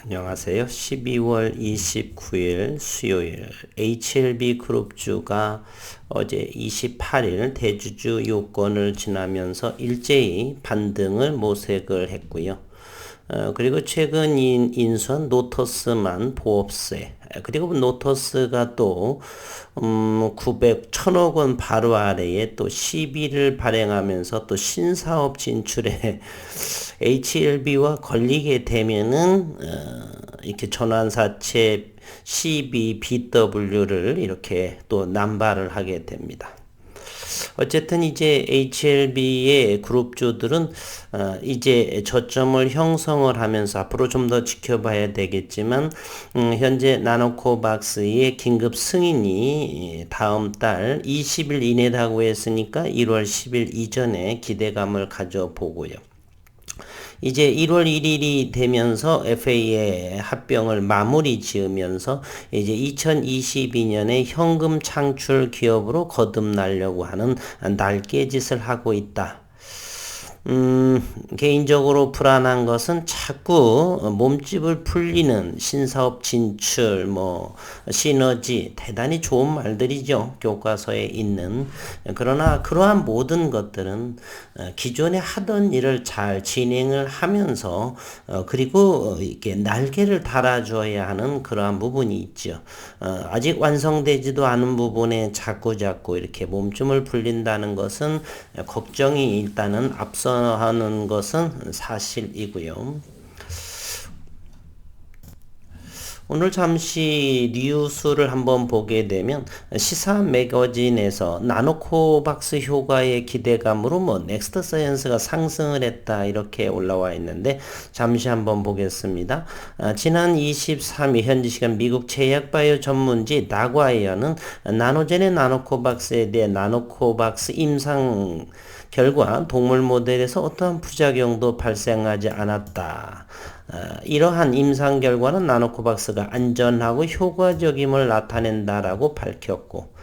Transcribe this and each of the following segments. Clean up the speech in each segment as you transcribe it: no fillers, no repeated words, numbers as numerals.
안녕하세요. 12월 29일 수요일 HLB 그룹주가 어제 28일 대주주 요건을 지나면서 일제히 반등을 모색을 했고요. 그리고 최근 인수한 노터스만 보업세, 그리고 노터스가 또 1000억 원 바로 아래에 또 시비를 발행하면서 또 신사업 진출에 HLB와 걸리게 되면은 이렇게 전환사채 CB, BW를 이렇게 또 남발을 하게 됩니다. 어쨌든 이제 HLB의 그룹주들은 이제 저점을 형성을 하면서 앞으로 좀 더 지켜봐야 되겠지만 현재 나노코박스의 긴급 승인이 다음 달 20일 이내라고 했으니까 1월 10일 이전에 기대감을 가져보고요. 이제 1월 1일이 되면서 FA의 합병을 마무리 지으면서 이제 2022년에 현금 창출 기업으로 거듭나려고 하는 날개짓을 하고 있다. 개인적으로 불안한 것은 자꾸 몸집을 풀리는 신사업 진출, 시너지, 대단히 좋은 말들이죠. 교과서에 있는. 그러나 그러한 모든 것들은 기존에 하던 일을 잘 진행을 하면서, 그리고 이렇게 날개를 달아줘야 하는 그러한 부분이 있죠. 아직 완성되지도 않은 부분에 자꾸 이렇게 몸tum을 풀린다는 것은 걱정이 일단은 앞서하는 것은 사실이고요. 오늘 잠시 뉴스를 한번 보게 되면 시사 매거진에서 나노코박스 효과의 기대감으로 넥스트 사이언스가 상승을 했다 이렇게 올라와 있는데 잠시 한번 보겠습니다. 지난 23일 현지 시간 미국 제약바이오 전문지 나과이어는 나노젠의 나노코박스에 대해 나노코박스 임상 결과 동물 모델에서 어떠한 부작용도 발생하지 않았다. 이러한 임상 결과는 나노코박스가 안전하고 효과적임을 나타낸다라고 밝혔고,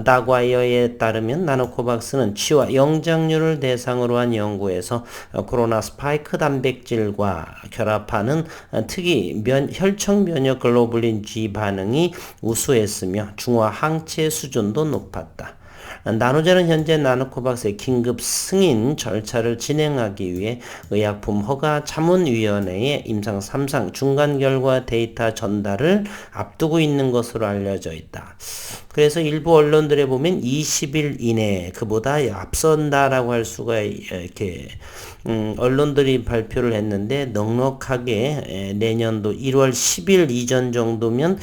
나과이어에 따르면 나노코박스는 치와 영장류를 대상으로 한 연구에서 코로나 스파이크 단백질과 결합하는 특이 혈청 면역 글로불린 G 반응이 우수했으며 중화 항체 수준도 높았다. 나노젠은 현재 나노코박스의 긴급 승인 절차를 진행하기 위해 의약품 허가 자문위원회에 임상 3상 중간 결과 데이터 전달을 앞두고 있는 것으로 알려져 있다. 그래서 일부 언론들에 보면 20일 이내 그보다 앞선다라고 할 수가 이렇게 언론들이 발표를 했는데 넉넉하게 내년도 1월 10일 이전 정도면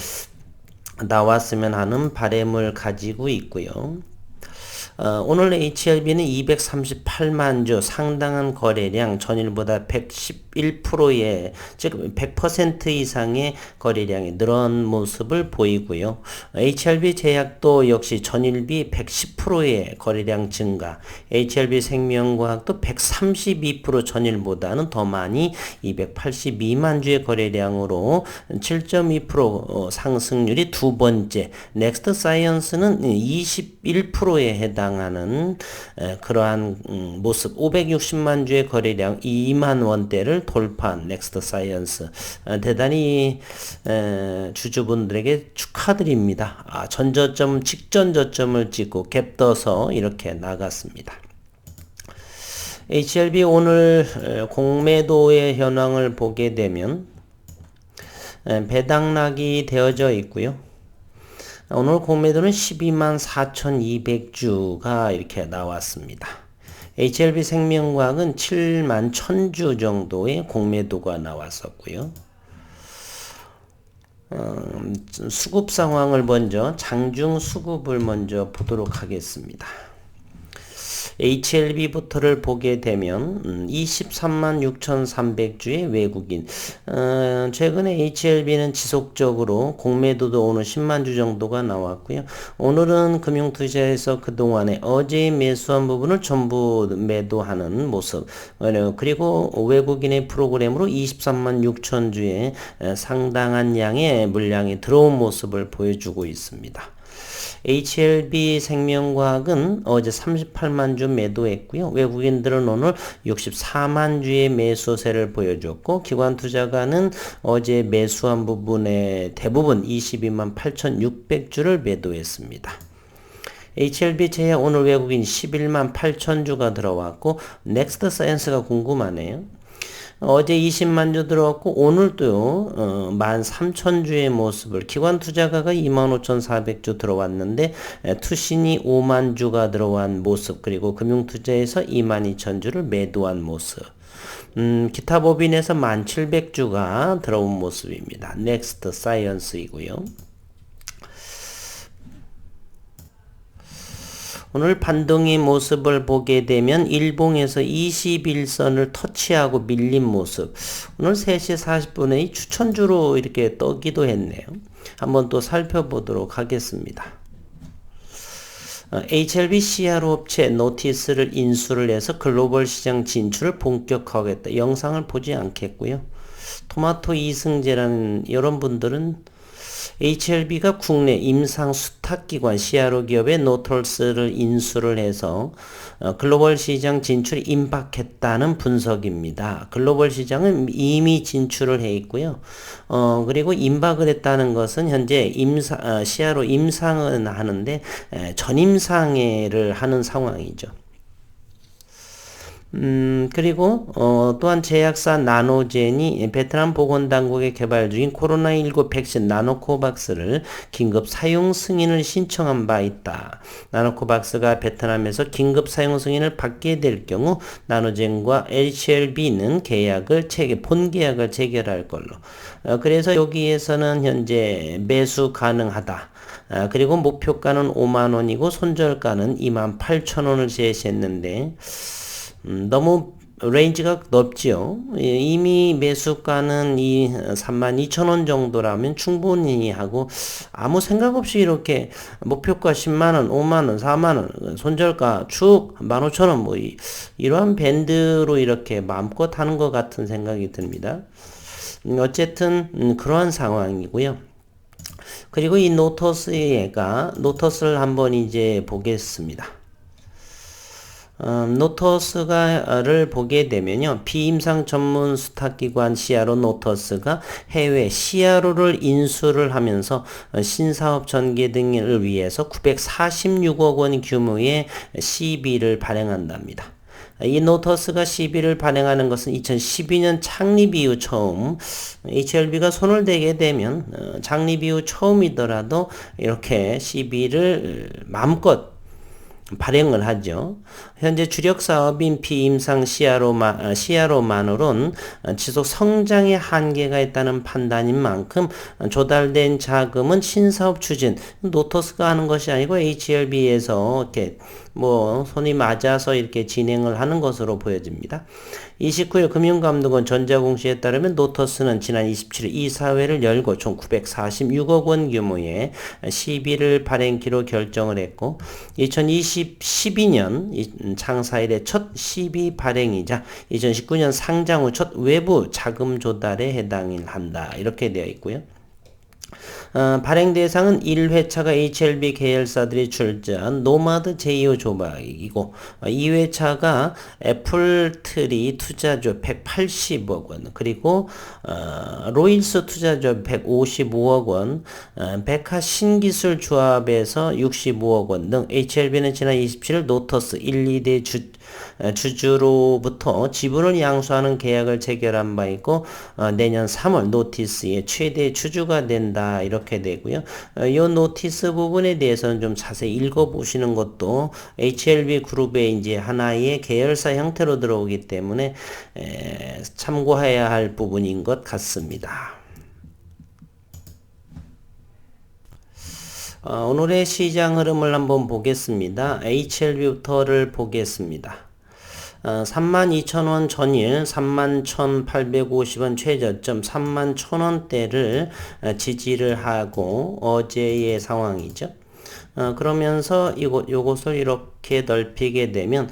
나왔으면 하는 바람을 가지고 있고요. 오늘 HLB는 238만 주 상당한 거래량 전일보다 111%의 즉 100% 이상의 거래량이 늘어난 모습을 보이고요. HLB 제약도 역시 전일비 110%의 거래량 증가, HLB 생명과학도 132% 전일보다는 더 많이 282만 주의 거래량으로 7.2% 상승률이 두 번째, 넥스트 사이언스는 21%에 해당하는 그러한 모습, 560만 주의 거래량 2만 원대를 돌파한 넥스트 사이언스, 대단히 주주분들에게 축하드립니다. 전저점 직전 저점을 찍고 갭 떠서 이렇게 나갔습니다. HLB 오늘 공매도의 현황을 보게 되면 배당락이 되어져 있고요. 오늘 공매도는 12만 4,200주가 이렇게 나왔습니다. HLB 생명과학은 7만 1,000주 정도의 공매도가 나왔었고요. 수급 상황을 먼저 장중 수급을 먼저 보도록 하겠습니다. HLB부터를 보게 되면 23만 6,300주의 외국인, 최근에 HLB는 지속적으로 공매도도 오늘 10만 주 정도가 나왔고요. 오늘은 금융투자에서 그동안에 어제 매수한 부분을 전부 매도하는 모습, 그리고 외국인의 프로그램으로 23만 6천 주의 상당한 양의 물량이 들어온 모습을 보여주고 있습니다. HLB 생명과학은 어제 38만 주 매도했고요. 외국인들은 오늘 64만 주의 매수세를 보여줬고 기관 투자가는 어제 매수한 부분의 대부분 22만 8,600주를 매도했습니다. HLB 제야 오늘 외국인 11만 8천 주가 들어왔고 넥스트 사이언스가 궁금하네요. 어제 20만 주 들어왔고 오늘도요 13,000주의 모습을 기관 투자가가 25,400주 들어왔는데 투신이 5만 주가 들어온 모습 그리고 금융투자에서 22,000주를 매도한 모습 기타 법인에서 1,700주가 들어온 모습입니다. 넥스트 사이언스이고요. 오늘 반등의 모습을 보게 되면 일봉에서 21선을 터치하고 밀린 모습. 오늘 3시 40분에 이 추천주로 이렇게 떠기도 했네요. 한번 또 살펴보도록 하겠습니다. HLB CRO 업체 노티스를 인수를 해서 글로벌 시장 진출을 본격화하겠다. 영상을 보지 않겠고요. 토마토 이승재라는 이런 분들은 HLB가 국내 임상 수탁기관 CRO 기업의 노톨스를 인수를 해서 글로벌 시장 진출에 임박했다는 분석입니다. 글로벌 시장은 이미 진출을 해 있고요. 그리고 임박을 했다는 것은 현재 CRO 임상은 하는데 전임상회를 하는 상황이죠. 그리고 또한 제약사 나노젠이 베트남 보건당국에 개발 중인 코로나19 백신 나노코박스를 긴급 사용 승인을 신청한 바 있다. 나노코박스가 베트남에서 긴급 사용 승인을 받게 될 경우 나노젠과 HLB는 본계약을 체결할 걸로. 그래서 여기에서는 현재 매수 가능하다. 그리고 목표가는 5만원이고 손절가는 28,000원을 제시했는데 너무 레인지가 넓지요. 이미 매수가는 32,000원 정도라면 충분히 하고 아무 생각 없이 이렇게 목표가 10만원, 5만원, 4만원, 손절가 축 15,000원 뭐 이러한 밴드로 이렇게 마음껏 하는 것 같은 생각이 듭니다. 어쨌든 그러한 상황이고요. 그리고 이 노터스를 한번 이제 보겠습니다. 노터스를 보게 되면요. 비임상 전문 수탁기관 CRO 노터스가 해외 CRO를 인수를 하면서 신사업 전개 등을 위해서 946억 원 규모의 CB를 발행한답니다. 이 노터스가 CB를 발행하는 것은 2012년 창립 이후 처음 HLB가 손을 대게 되면 창립 이후 처음이더라도 이렇게 CB를 마음껏 발행을 하죠. 현재 주력 사업인 비임상 CRO만으로는 지속 성장의 한계가 있다는 판단인 만큼 조달된 자금은 신사업 추진, 노터스가 하는 것이 아니고 HLB에서 이렇게 손이 맞아서 이렇게 진행을 하는 것으로 보여집니다. 29일 금융감독원 전자공시에 따르면 노터스는 지난 27일 이사회를 열고 총 946억 원 규모의 CB를 발행키로 결정을 했고 2012년 창사 이래 첫 CB 발행이자 2019년 상장 후 첫 외부 자금 조달에 해당한다. 이렇게 되어 있고요. 발행 대상은 1회차가 HLB 계열사들이 출자한 노마드 제2호 조박이고 2회차가 애플트리 투자조 180억 원 그리고 로일스 투자조 155억 원 백화 신기술 조합에서 65억 원 등 HLB는 지난 27일 노터스 1, 2대 주주로부터 지분을 양수하는 계약을 체결한 바 있고 내년 3월 노티스의 최대 주주가 된다 이렇게 되고요. 이 노티스 부분에 대해서는 좀 자세히 읽어보시는 것도 HLB 그룹의 이제 하나의 계열사 형태로 들어오기 때문에 참고해야 할 부분인 것 같습니다. 오늘의 시장 흐름을 한번 보겠습니다. HLB부터를 보겠습니다. 32,000원 전일 31,850원 최저점 31,000원대를 지지를 하고 어제의 상황이죠. 그러면서 요것을 이렇게 넓히게 되면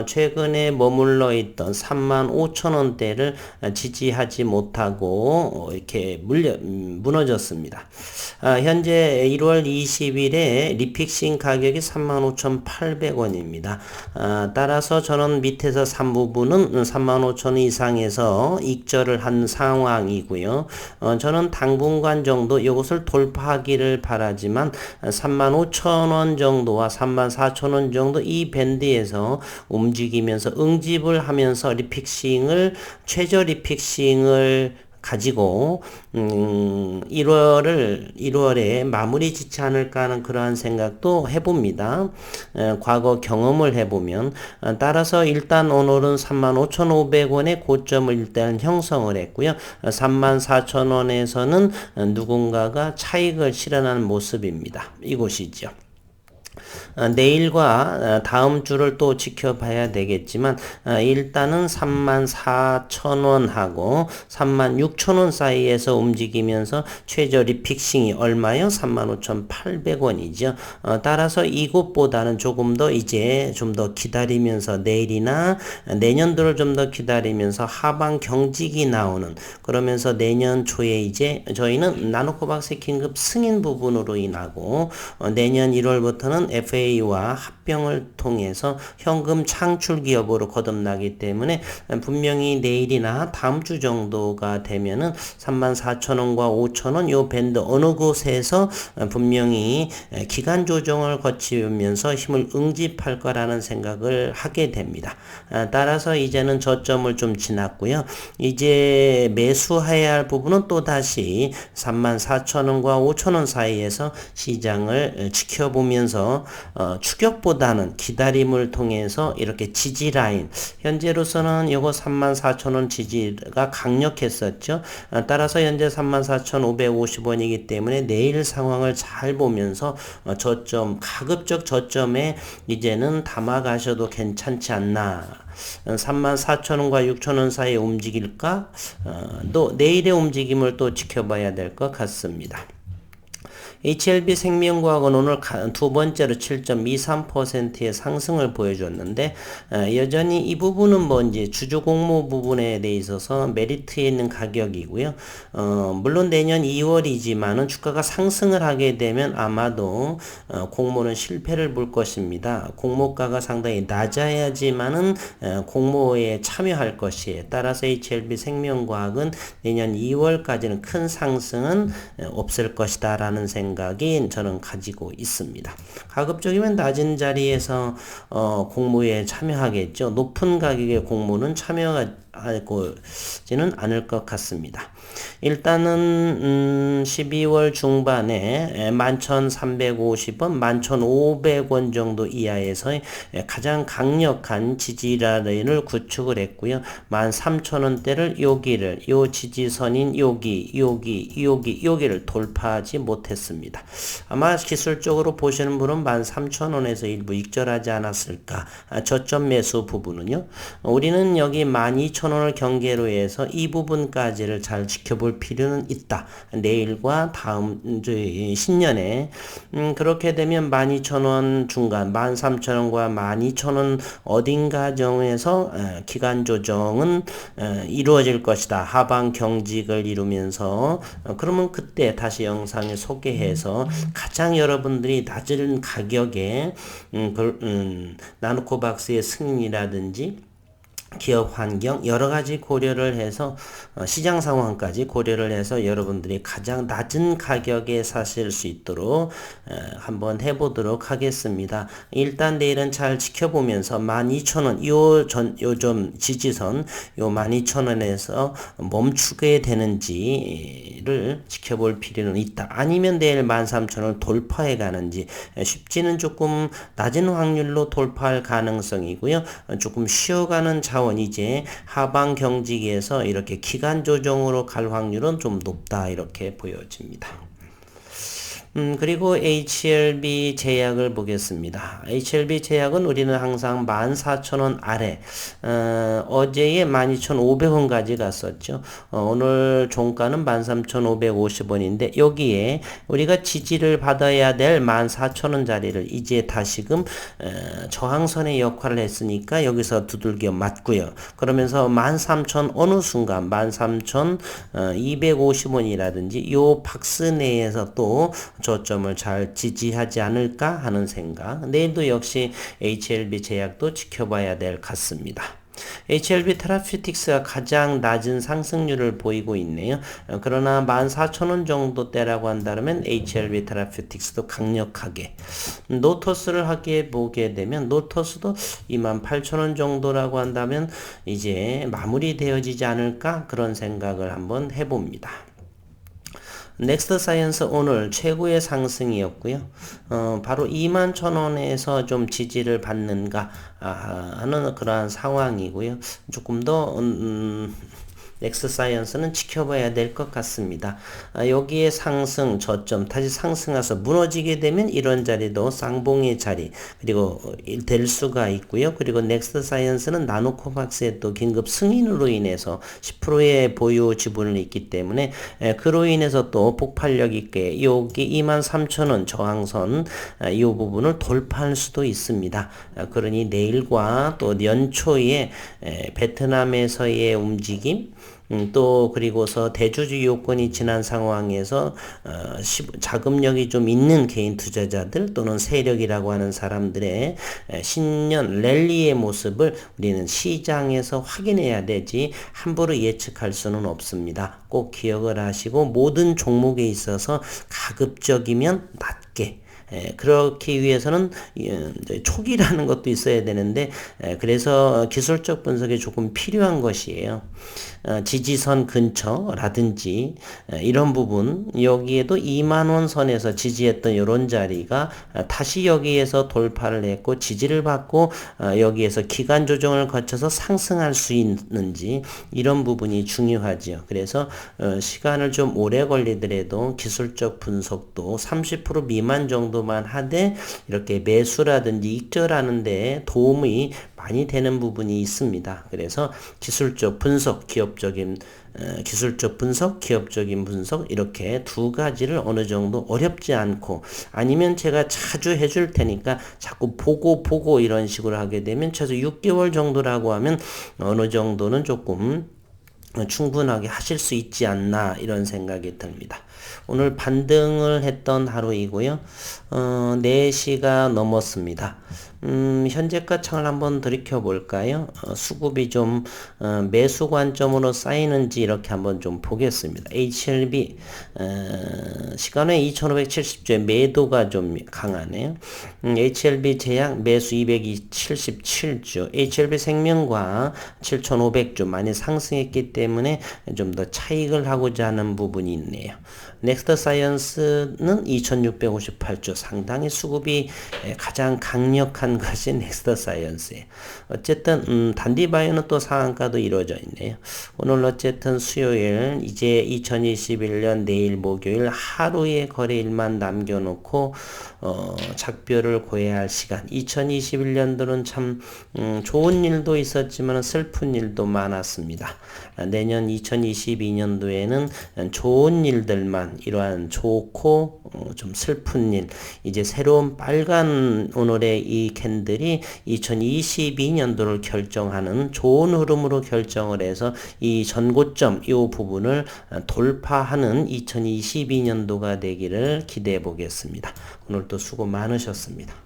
최근에 머물러 있던 35,000원대를 지지하지 못하고 이렇게 무너졌습니다. 현재 1월 20일에 리픽싱 가격이 35,800원입니다. 따라서 저는 밑에서 3부분은 35,000원 이상에서 익절을 한 상황이고요. 저는 당분간 정도 이것을 돌파하기를 바라지만 35,000원 정도와 34,000원 정도 이 밴드에서 움직이면서 응집을 하면서 최저 리픽싱을 가지고 1월에 마무리 짓지 않을까 하는 그러한 생각도 해봅니다. 과거 경험을 해보면 따라서 일단 오늘은 35,500원의 고점을 일단 형성을 했고요. 34,000원에서는 누군가가 차익을 실현하는 모습입니다. 이곳이죠. 내일과 다음 주를 또 지켜봐야 되겠지만 일단은 34,000원하고 36,000원 사이에서 움직이면서 최저 리픽싱이 얼마요? 35,800원이죠. 따라서 이곳보다는 조금 더 이제 좀 더 기다리면서 내일이나 내년도를 좀 더 기다리면서 하방 경직이 나오는, 그러면서 내년 초에 이제 저희는 나노코박스 긴급 승인 부분으로 인하고 내년 1월부터는 FA와 합병을 통해서 현금 창출 기업으로 거듭나기 때문에 분명히 내일이나 다음 주 정도가 되면은 34,000원과 5,000원 요 밴드 어느 곳에서 분명히 기간 조정을 거치면서 힘을 응집할 거라는 생각을 하게 됩니다. 따라서 이제는 저점을 좀 지났고요. 이제 매수해야 할 부분은 또다시 34,000원과 5,000원 사이에서 시장을 지켜보면서 추격보다는 기다림을 통해서 이렇게 지지 라인, 현재로서는 요거 34,000원 지지가 강력했었죠. 따라서 현재 34,550원이기 때문에 내일 상황을 잘 보면서 가급적 저점에 이제는 담아 가셔도 괜찮지 않나. 34,000원과 6,000원 사이에 움직일까? 또 내일의 움직임을 또 지켜봐야 될 것 같습니다. HLB 생명과학은 오늘 두 번째로 7.23%의 상승을 보여줬는데 여전히 이 부분은 뭔지 주주 공모 부분에 대해 있어서 메리트에 있는 가격이고요. 물론 내년 2월이지만은 주가가 상승을 하게 되면 아마도 공모는 실패를 볼 것입니다. 공모가가 상당히 낮아야지만은 공모에 참여할 것이에요. 따라서 HLB 생명과학은 내년 2월까지는 큰 상승은 없을 것이다 라는 생각이 저는 가지고 있습니다. 가급적이면 낮은 자리에서 공모에 참여하겠죠. 높은 가격의 공모는 참여하지는 않을 것 같습니다. 일단은 12월 중반에 11,350원, 11,500원 정도 이하에서 가장 강력한 지지라인을 구축을 했고요. 13,000원대를 요 지지선인 여기를 돌파하지 못했습니다. 아마 기술적으로 보시는 분은 13,000원에서 일부 익절하지 않았을까. 저점 매수 부분은요. 우리는 여기 12,000원을 경계로 해서 이 부분까지를 잘 지켜볼 필요는 있다. 내일과 다음 주 신년에 그렇게 되면 12,000원 중간 13,000원과 12,000원 어딘가 정에서 기간 조정은 이루어질 것이다. 하방 경직을 이루면서 그러면 그때 다시 영상에 소개해서 가장 여러분들이 낮은 가격에 나노코박스의 승인이라든지 기업 환경 여러 가지 고려를 해서 시장 상황까지 고려를 해서 여러분들이 가장 낮은 가격에 사실 수 있도록 한번 해보도록 하겠습니다. 일단 내일은 잘 지켜보면서 12,000원 요점 지지선 요 12,000원에서 멈추게 되는지를 지켜볼 필요는 있다. 아니면 내일 13,000원을 돌파해 가는지 쉽지는 조금 낮은 확률로 돌파할 가능성이고요. 조금 쉬어가는 자원 이제 하방 경직에서 이렇게 기간 조정으로 갈 확률은 좀 높다 이렇게 보여집니다. 그리고 HLB 제약을 보겠습니다. HLB 제약은 우리는 항상 14,000원 아래, 어제에 12,500원까지 갔었죠. 오늘 종가는 13,550원인데, 여기에 우리가 지지를 받아야 될 14,000원짜리를 이제 다시금, 저항선의 역할을 했으니까 여기서 두들겨 맞고요. 그러면서 13,000 어느 순간 13,250원이라든지 요 박스 내에서 또 저점을 잘 지지하지 않을까 하는 생각. 내일도 역시 HLB 제약도 지켜봐야 될 것 같습니다. HLB 테라퓨틱스가 가장 낮은 상승률을 보이고 있네요. 그러나 14,000원 정도대라고 한다면 HLB 테라퓨틱스도 강력하게, 노토스를 하게 보게 되면 노토스도 28,000원 정도라고 한다면 이제 마무리되어지지 않을까 그런 생각을 한번 해봅니다. 넥스트 사이언스 오늘 최고의 상승이었고요. 바로 21,000원에서 좀 지지를 받는가 하는 그러한 상황이고요. 조금 더 넥스트 사이언스는 지켜봐야 될 것 같습니다. 여기에 상승 저점 다시 상승해서 무너지게 되면 이런 자리도 쌍봉의 자리 그리고 될 수가 있고요. 그리고 넥스트 사이언스는 나노코박스의 또 긴급 승인으로 인해서 10%의 보유 지분을 있기 때문에 그로 인해서 또 폭발력 있게 여기 23,000원 저항선 이 부분을 돌파할 수도 있습니다. 그러니 내일과 또 연초에 베트남에서의 움직임 또 그리고서 대주주 요건이 지난 상황에서 자금력이 좀 있는 개인 투자자들 또는 세력이라고 하는 사람들의 신년 랠리의 모습을 우리는 시장에서 확인해야 되지 함부로 예측할 수는 없습니다. 꼭 기억을 하시고 모든 종목에 있어서 가급적이면 낮게 그렇기 위해서는 초기라는 것도 있어야 되는데 그래서 기술적 분석이 조금 필요한 것이에요. 지지선 근처라든지 이런 부분 여기에도 2만원 선에서 지지했던 이런 자리가 다시 여기에서 돌파를 했고 지지를 받고 여기에서 기간 조정을 거쳐서 상승할 수 있는지 이런 부분이 중요하지요. 그래서 시간을 좀 오래 걸리더라도 기술적 분석도 30% 미만 정도만 하되 이렇게 매수라든지 익절하는 데 도움이 많이 되는 부분이 있습니다. 그래서 기술적 분석, 기술적 분석, 기업적인 분석 이렇게 두 가지를 어느 정도 어렵지 않고 아니면 제가 자주 해줄 테니까 자꾸 보고 이런 식으로 하게 되면 최소 6개월 정도라고 하면 어느 정도는 조금 충분하게 하실 수 있지 않나 이런 생각이 듭니다. 오늘 반등을 했던 하루이고요. 4시가 넘었습니다. 현재가 창을 한번 들이켜 볼까요? 수급이 좀 매수 관점으로 쌓이는지 이렇게 한번 좀 보겠습니다. HLB 시간에 2570주에 매도가 좀 강하네요. HLB 제약 매수 277주, HLB 생명과 7500주 많이 상승했기 때문에 좀 더 차익을 하고자 하는 부분이 있네요. 넥스트 사이언스는 2658주 상당히 수급이 가장 강력한 것이 넥스트 사이언스예요. 어쨌든 단디바이오는 또 상한가도 이루어져 있네요. 오늘 어쨌든 수요일 이제 2021년 내일 목요일 하루의 거래일만 남겨놓고 작별을 고해할 시간. 2021년도는 참 좋은 일도 있었지만 슬픈 일도 많았습니다. 내년 2022년도에는 좋은 일들만 이러한 좋고 좀 슬픈 일 이제 새로운 빨간 오늘의 이 캔들이 2022년도를 결정하는 좋은 흐름으로 결정을 해서 이 전고점 이 부분을 돌파하는 2022년도가 되기를 기대해 보겠습니다. 오늘도 수고 많으셨습니다.